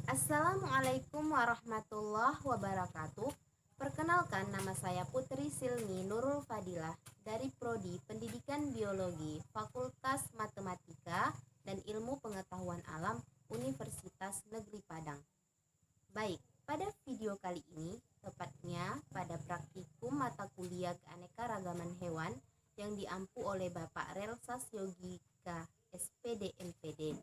Assalamualaikum warahmatullahi wabarakatuh. Perkenalkan, nama saya Putri Silmi Nurul Fadilah dari Prodi Pendidikan Biologi Fakultas Matematika dan Ilmu Pengetahuan Alam Universitas Negeri Padang. Baik, pada video kali ini, tepatnya pada praktikum mata kuliah keanekaragaman hewan yang diampu oleh Bapak Relsas Yogika SPD MPD.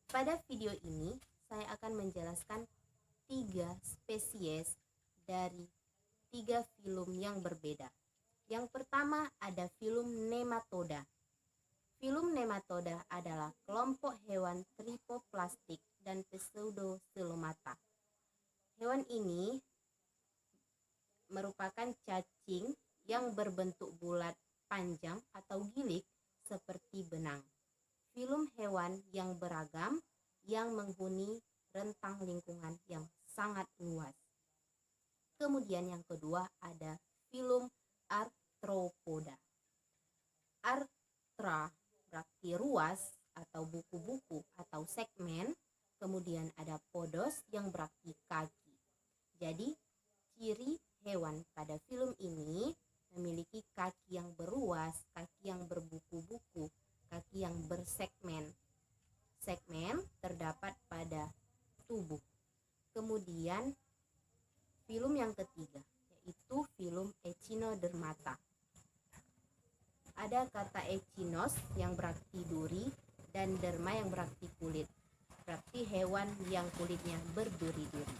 Pada video ini, saya akan menjelaskan 3 spesies dari 3 filum yang berbeda. Yang pertama ada filum Nematoda. Filum Nematoda adalah kelompok hewan tripoplastik dan pseudocelomata. Hewan ini merupakan cacing yang berbentuk bulat panjang atau gilik seperti benang. Filum hewan yang beragam yang menghuni rentang lingkungan yang sangat luas. Kemudian yang kedua ada filum Arthropoda. Arthra berarti ruas atau buku-buku atau segmen. Kemudian ada podos yang berarti kaki. Jadi ciri hewan pada filum ini memiliki kaki yang beruas, kaki yang berbuku-buku, kaki yang bersegmen. Segmen terdapat pada tubuh. Kemudian filum yang ketiga yaitu filum Echinodermata. Ada kata echinos yang berarti duri dan derma yang berarti kulit. Berarti hewan yang kulitnya berduri-duri.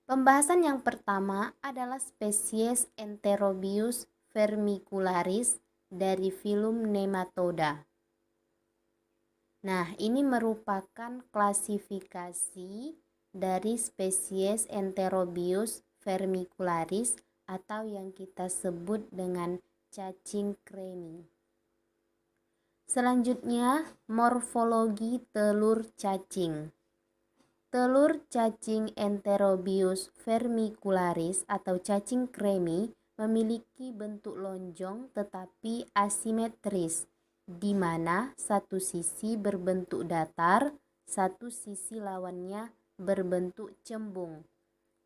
Pembahasan yang pertama adalah spesies Enterobius vermicularis dari filum Nematoda. Nah, ini merupakan klasifikasi dari spesies Enterobius vermicularis atau yang kita sebut dengan cacing kremi. Selanjutnya, morfologi telur cacing. Telur cacing Enterobius vermicularis atau cacing kremi memiliki bentuk lonjong tetapi asimetris, di mana satu sisi berbentuk datar, satu sisi lawannya berbentuk cembung.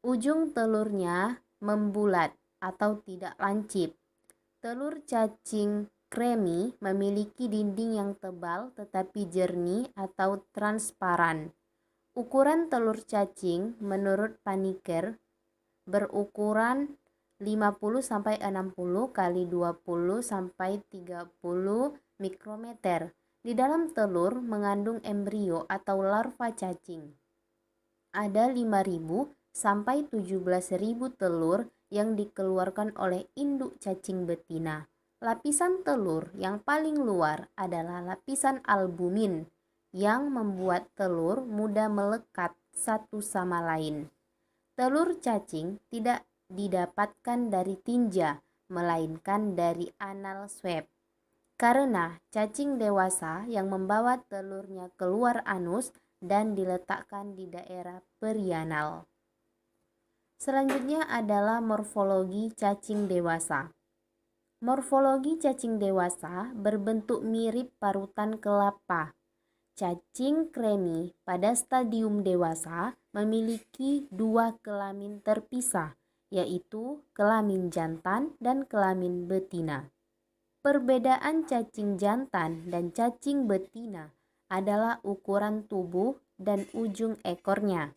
Ujung telurnya membulat atau tidak lancip. Telur cacing kremi memiliki dinding yang tebal tetapi jernih atau transparan. Ukuran telur cacing menurut Paniker berukuran 50-60 kali 20-30 mikrometer. Di dalam telur mengandung embrio atau larva cacing. Ada 5.000 sampai 17.000 telur yang dikeluarkan oleh induk cacing betina. Lapisan telur yang paling luar adalah lapisan albumin yang membuat telur mudah melekat satu sama lain. Telur cacing tidak didapatkan dari tinja, melainkan dari anal swab. Karena cacing dewasa yang membawa telurnya keluar anus dan diletakkan di daerah perianal. Selanjutnya adalah morfologi cacing dewasa. Morfologi cacing dewasa berbentuk mirip parutan kelapa. Cacing kremi pada stadium dewasa memiliki 2 kelamin terpisah, yaitu kelamin jantan dan kelamin betina. Perbedaan cacing jantan dan cacing betina adalah ukuran tubuh dan ujung ekornya.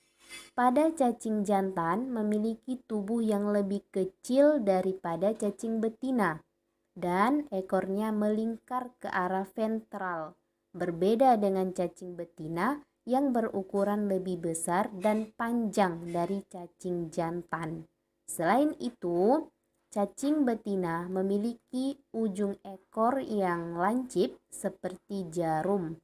Pada cacing jantan memiliki tubuh yang lebih kecil daripada cacing betina dan ekornya melingkar ke arah ventral. Berbeda dengan cacing betina yang berukuran lebih besar dan panjang dari cacing jantan. Selain itu, cacing betina memiliki ujung ekor yang lancip seperti jarum.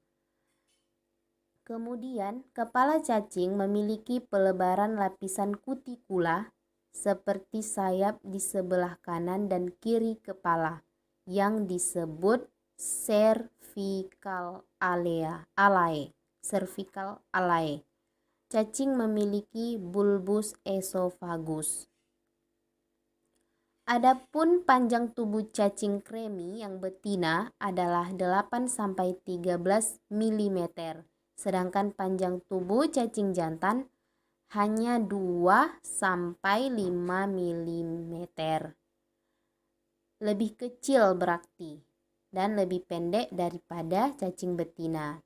Kemudian, kepala cacing memiliki pelebaran lapisan kutikula seperti sayap di sebelah kanan dan kiri kepala yang disebut cervical alae. Cervical alae. Cacing memiliki bulbus esophagus. Adapun panjang tubuh cacing kremi yang betina adalah 8-13 mm, sedangkan panjang tubuh cacing jantan hanya 2-5 mm. Lebih kecil berarti dan lebih pendek daripada cacing betina.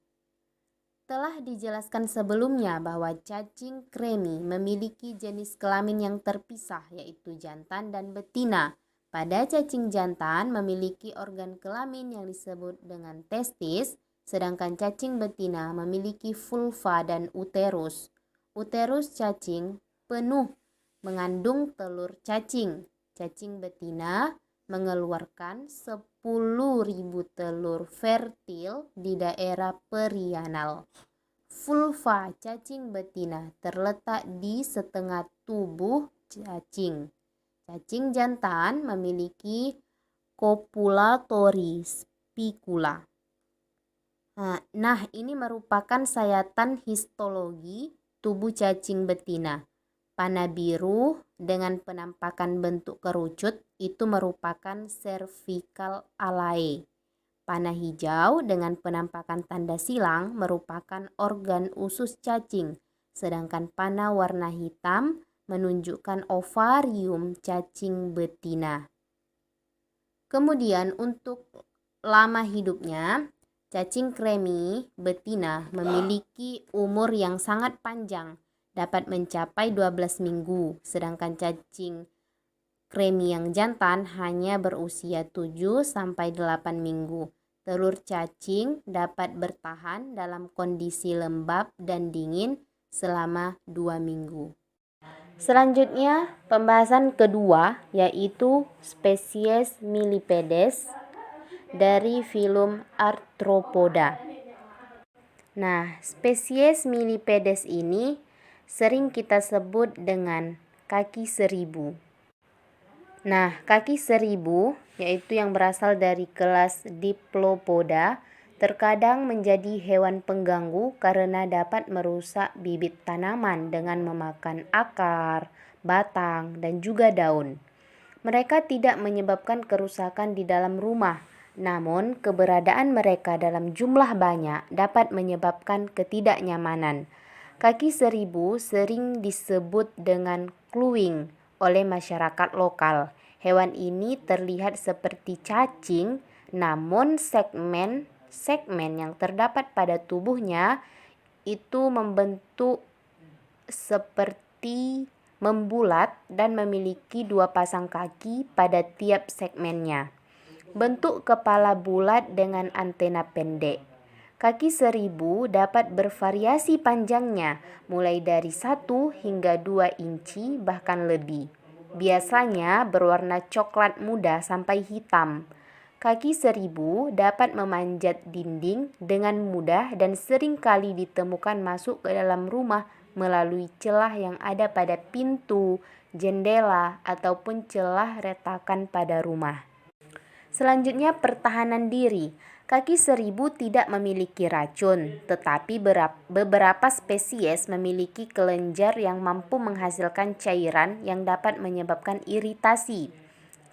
Telah dijelaskan sebelumnya bahwa cacing kremi memiliki jenis kelamin yang terpisah, yaitu jantan dan betina. Pada cacing jantan memiliki organ kelamin yang disebut dengan testis, sedangkan cacing betina memiliki vulva dan uterus. Uterus cacing penuh mengandung telur cacing. Cacing betina mengeluarkan 10.000 telur fertil di daerah perianal. Vulva cacing betina terletak di setengah tubuh cacing. Cacing jantan memiliki copulatory spicula. Nah, ini merupakan sayatan histologi tubuh cacing betina. Panah biru dengan penampakan bentuk kerucut itu merupakan cervical alae. Panah hijau dengan penampakan tanda silang merupakan organ usus cacing, sedangkan panah warna hitam menunjukkan ovarium cacing betina. Kemudian untuk lama hidupnya, cacing kremi betina memiliki umur yang sangat panjang, dapat mencapai 12 minggu, sedangkan cacing kremi yang jantan hanya berusia 7-8 minggu. Telur cacing dapat bertahan dalam kondisi lembab dan dingin selama 2 minggu. Selanjutnya, pembahasan kedua yaitu spesies Millipedes dari filum Arthropoda. Nah, spesies Millipedes ini sering kita sebut dengan kaki seribu. Nah, kaki seribu yaitu yang berasal dari kelas Diplopoda terkadang menjadi hewan pengganggu karena dapat merusak bibit tanaman dengan memakan akar, batang, dan juga daun. Mereka tidak menyebabkan kerusakan di dalam rumah, namun keberadaan mereka dalam jumlah banyak dapat menyebabkan ketidaknyamanan. Kaki seribu sering disebut dengan cluing oleh masyarakat lokal. Hewan ini terlihat seperti cacing, namun segmen yang terdapat pada tubuhnya itu membentuk seperti membulat dan memiliki 2 pasang kaki pada tiap segmennya. Bentuk kepala bulat dengan antena pendek. Kaki seribu dapat bervariasi panjangnya, mulai dari 1 hingga 2 inci bahkan lebih. Biasanya berwarna coklat muda sampai hitam. Kaki seribu dapat memanjat dinding dengan mudah dan sering kali ditemukan masuk ke dalam rumah melalui celah yang ada pada pintu, jendela, ataupun celah retakan pada rumah. Selanjutnya, pertahanan diri. Kaki seribu tidak memiliki racun, tetapi beberapa spesies memiliki kelenjar yang mampu menghasilkan cairan yang dapat menyebabkan iritasi.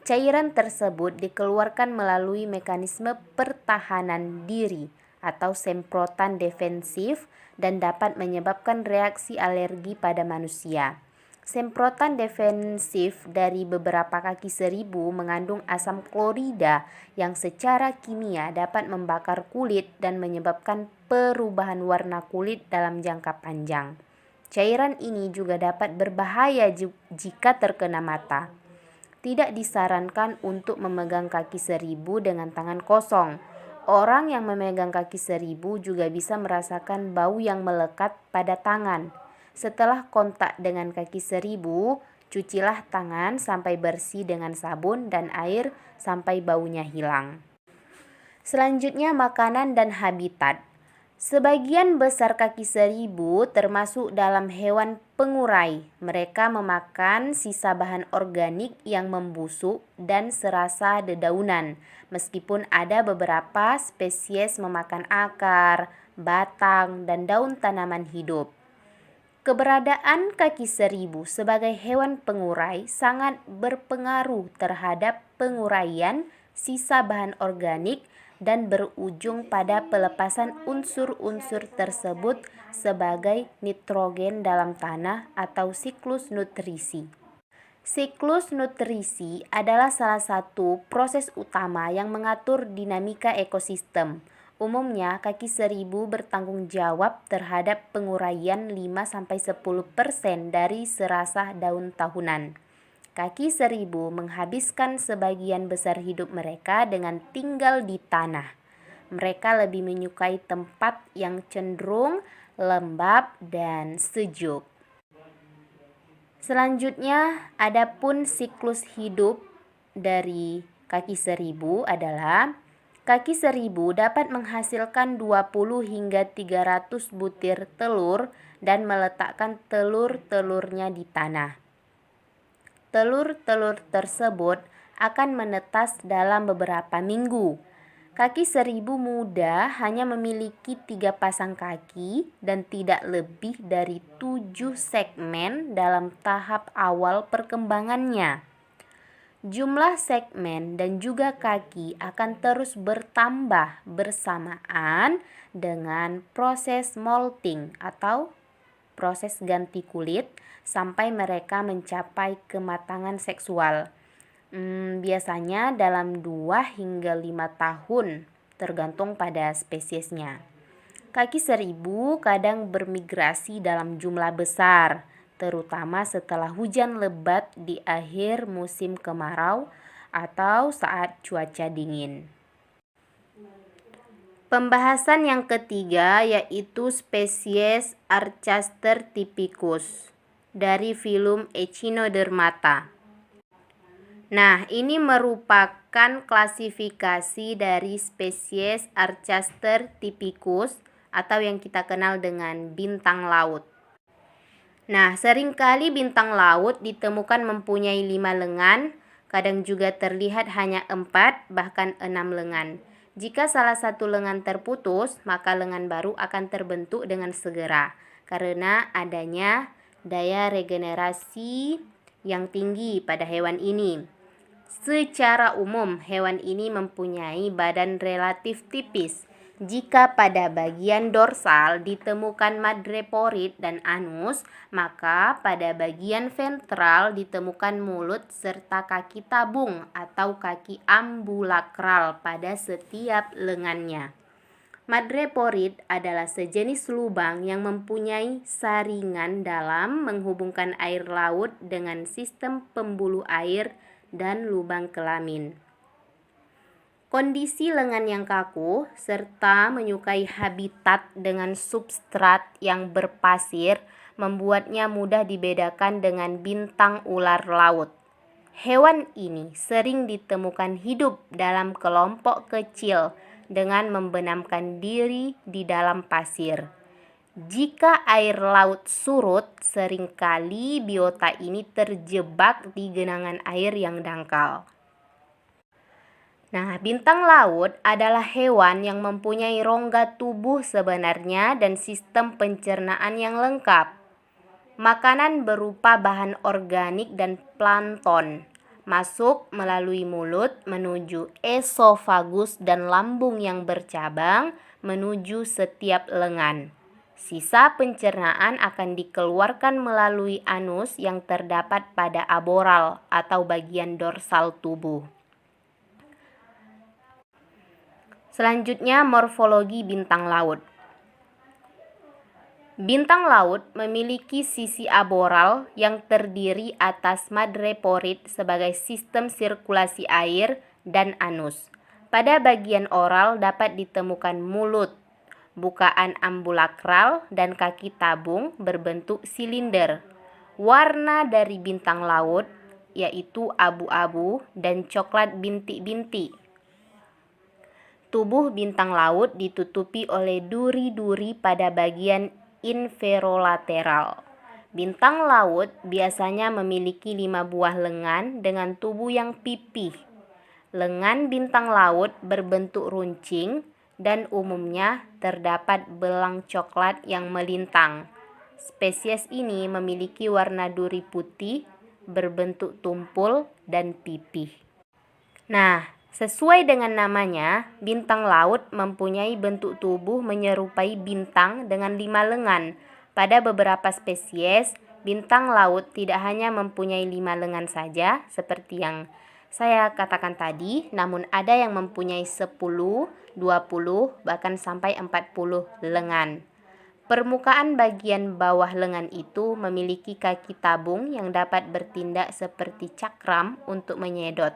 Cairan tersebut dikeluarkan melalui mekanisme pertahanan diri atau semprotan defensif dan dapat menyebabkan reaksi alergi pada manusia. Semprotan defensif dari beberapa kaki seribu mengandung asam klorida yang secara kimia dapat membakar kulit dan menyebabkan perubahan warna kulit dalam jangka panjang. Cairan ini juga dapat berbahaya jika terkena mata. Tidak disarankan untuk memegang kaki seribu dengan tangan kosong. Orang yang memegang kaki seribu juga bisa merasakan bau yang melekat pada tangan. Setelah kontak dengan kaki seribu, cucilah tangan sampai bersih dengan sabun dan air sampai baunya hilang. Selanjutnya, makanan dan habitat. Sebagian besar kaki seribu termasuk dalam hewan pengurai. Mereka memakan sisa bahan organik yang membusuk dan serasa dedaunan, meskipun ada beberapa spesies memakan akar, batang, dan daun tanaman hidup. Keberadaan kaki seribu sebagai hewan pengurai sangat berpengaruh terhadap penguraian sisa bahan organik dan berujung pada pelepasan unsur-unsur tersebut sebagai nitrogen dalam tanah atau siklus nutrisi. Siklus nutrisi adalah salah satu proses utama yang mengatur dinamika ekosistem. Umumnya, kaki seribu bertanggung jawab terhadap penguraian 5-10% dari serasah daun tahunan. Kaki seribu menghabiskan sebagian besar hidup mereka dengan tinggal di tanah. Mereka lebih menyukai tempat yang cenderung lembab dan sejuk. Selanjutnya, adapun siklus hidup dari kaki seribu adalah kaki seribu dapat menghasilkan 20 hingga 300 butir telur dan meletakkan telur-telurnya di tanah. Telur-telur tersebut akan menetas dalam beberapa minggu. Kaki seribu muda hanya memiliki 3 pasang kaki dan tidak lebih dari 7 segmen dalam tahap awal perkembangannya. Jumlah segmen dan juga kaki akan terus bertambah bersamaan dengan proses molting atau proses ganti kulit sampai mereka mencapai kematangan seksual. Biasanya dalam 2 hingga 5 tahun tergantung pada spesiesnya. Kaki seribu kadang bermigrasi dalam jumlah besar, terutama setelah hujan lebat di akhir musim kemarau atau saat cuaca dingin. Pembahasan yang ketiga yaitu spesies Archaster typicus dari filum Echinodermata. Nah, ini merupakan klasifikasi dari spesies Archaster typicus atau yang kita kenal dengan bintang laut. Nah, seringkali bintang laut ditemukan mempunyai 5 lengan, kadang juga terlihat hanya 4 bahkan 6 lengan. Jika salah satu lengan terputus, maka lengan baru akan terbentuk dengan segera karena adanya daya regenerasi yang tinggi pada hewan ini. Secara umum, hewan ini mempunyai badan relatif tipis. Jika pada bagian dorsal ditemukan madreporid dan anus, maka pada bagian ventral ditemukan mulut serta kaki tabung atau kaki ambulakral pada setiap lengannya. Madreporid adalah sejenis lubang yang mempunyai saringan dalam menghubungkan air laut dengan sistem pembuluh air dan lubang kelamin. Kondisi lengan yang kaku serta menyukai habitat dengan substrat yang berpasir membuatnya mudah dibedakan dengan bintang ular laut. Hewan ini sering ditemukan hidup dalam kelompok kecil dengan membenamkan diri di dalam pasir. Jika air laut surut, seringkali biota ini terjebak di genangan air yang dangkal. Nah, bintang laut adalah hewan yang mempunyai rongga tubuh sebenarnya dan sistem pencernaan yang lengkap. Makanan berupa bahan organik dan plankton masuk melalui mulut menuju esofagus dan lambung yang bercabang menuju setiap lengan. Sisa pencernaan akan dikeluarkan melalui anus yang terdapat pada aboral atau bagian dorsal tubuh. Selanjutnya, morfologi bintang laut. Bintang laut memiliki sisi aboral yang terdiri atas madreporid sebagai sistem sirkulasi air dan anus. Pada bagian oral dapat ditemukan mulut, bukaan ambulakral, dan kaki tabung berbentuk silinder. Warna dari bintang laut yaitu abu-abu dan coklat bintik-bintik. Tubuh bintang laut ditutupi oleh duri-duri pada bagian inferolateral. Bintang laut biasanya memiliki 5 buah lengan dengan tubuh yang pipih. Lengan bintang laut berbentuk runcing dan umumnya terdapat belang coklat yang melintang. Spesies ini memiliki warna duri putih, berbentuk tumpul, dan pipih. Nah, Sesuai dengan namanya, bintang laut mempunyai bentuk tubuh menyerupai bintang dengan 5 lengan. Pada beberapa spesies, bintang laut tidak hanya mempunyai 5 lengan saja, seperti yang saya katakan tadi, namun ada yang mempunyai 10, 20, bahkan sampai 40 lengan. Permukaan bagian bawah lengan itu memiliki kaki tabung yang dapat bertindak seperti cakram untuk menyedot.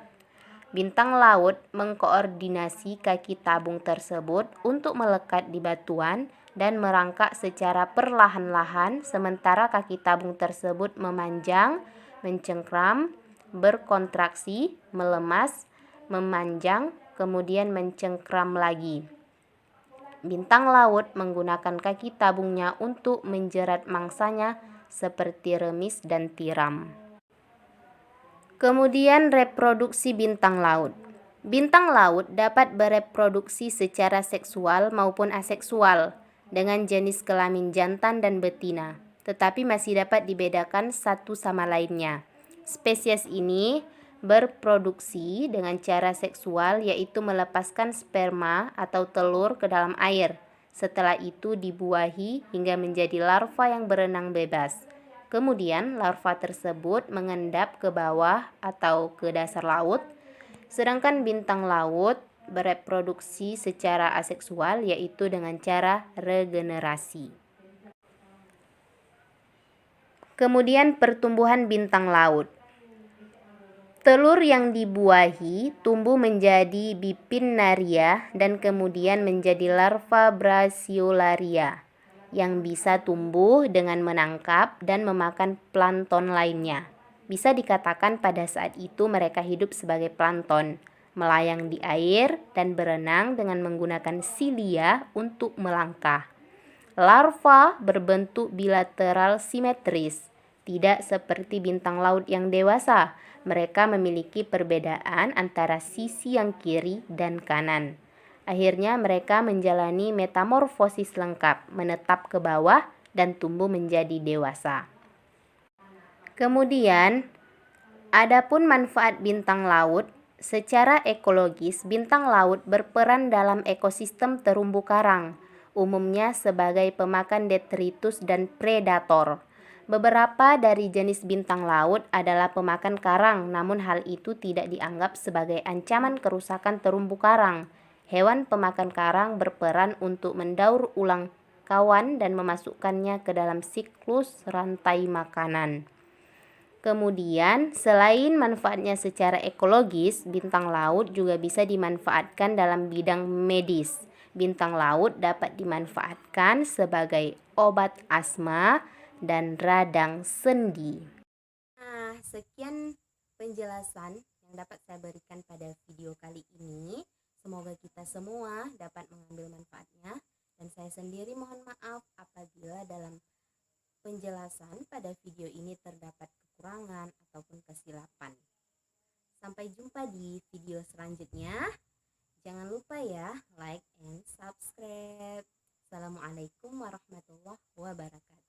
Bintang laut mengkoordinasi kaki tabung tersebut untuk melekat di batuan dan merangkak secara perlahan-lahan, sementara kaki tabung tersebut memanjang, mencengkram, berkontraksi, melemas, memanjang, kemudian mencengkram lagi. Bintang laut menggunakan kaki tabungnya untuk menjerat mangsanya seperti remis dan tiram. Kemudian reproduksi bintang laut. Bintang laut dapat bereproduksi secara seksual maupun aseksual dengan jenis kelamin jantan dan betina, tetapi masih dapat dibedakan satu sama lainnya. Spesies ini berproduksi dengan cara seksual, yaitu melepaskan sperma atau telur ke dalam air. Setelah itu dibuahi hingga menjadi larva yang berenang bebas. Kemudian larva tersebut mengendap ke bawah atau ke dasar laut, sedangkan bintang laut bereproduksi secara aseksual, yaitu dengan cara regenerasi. Kemudian pertumbuhan bintang laut. Telur yang dibuahi tumbuh menjadi bipinnaria dan kemudian menjadi larva brachyolaria yang bisa tumbuh dengan menangkap dan memakan plankton lainnya. Bisa dikatakan pada saat itu mereka hidup sebagai plankton, melayang di air dan berenang dengan menggunakan silia untuk melangkah. Larva berbentuk bilateral simetris, tidak seperti bintang laut yang dewasa. Mereka memiliki perbedaan antara sisi yang kiri dan kanan. Akhirnya mereka menjalani metamorfosis lengkap, menetap ke bawah dan tumbuh menjadi dewasa. Kemudian, adapun manfaat bintang laut, secara ekologis bintang laut berperan dalam ekosistem terumbu karang, umumnya sebagai pemakan detritus dan predator. Beberapa dari jenis bintang laut adalah pemakan karang, namun hal itu tidak dianggap sebagai ancaman kerusakan terumbu karang. Hewan pemakan karang berperan untuk mendaur ulang kawan dan memasukkannya ke dalam siklus rantai makanan. Kemudian, selain manfaatnya secara ekologis, bintang laut juga bisa dimanfaatkan dalam bidang medis. Bintang laut dapat dimanfaatkan sebagai obat asma dan radang sendi. Nah, sekian penjelasan yang dapat saya berikan pada video kali ini. Semoga kita semua dapat mengambil manfaatnya, dan saya sendiri mohon maaf apabila dalam penjelasan pada video ini terdapat kekurangan ataupun kesilapan. Sampai jumpa di video selanjutnya. Jangan lupa ya, like and subscribe. Assalamualaikum warahmatullahi wabarakatuh.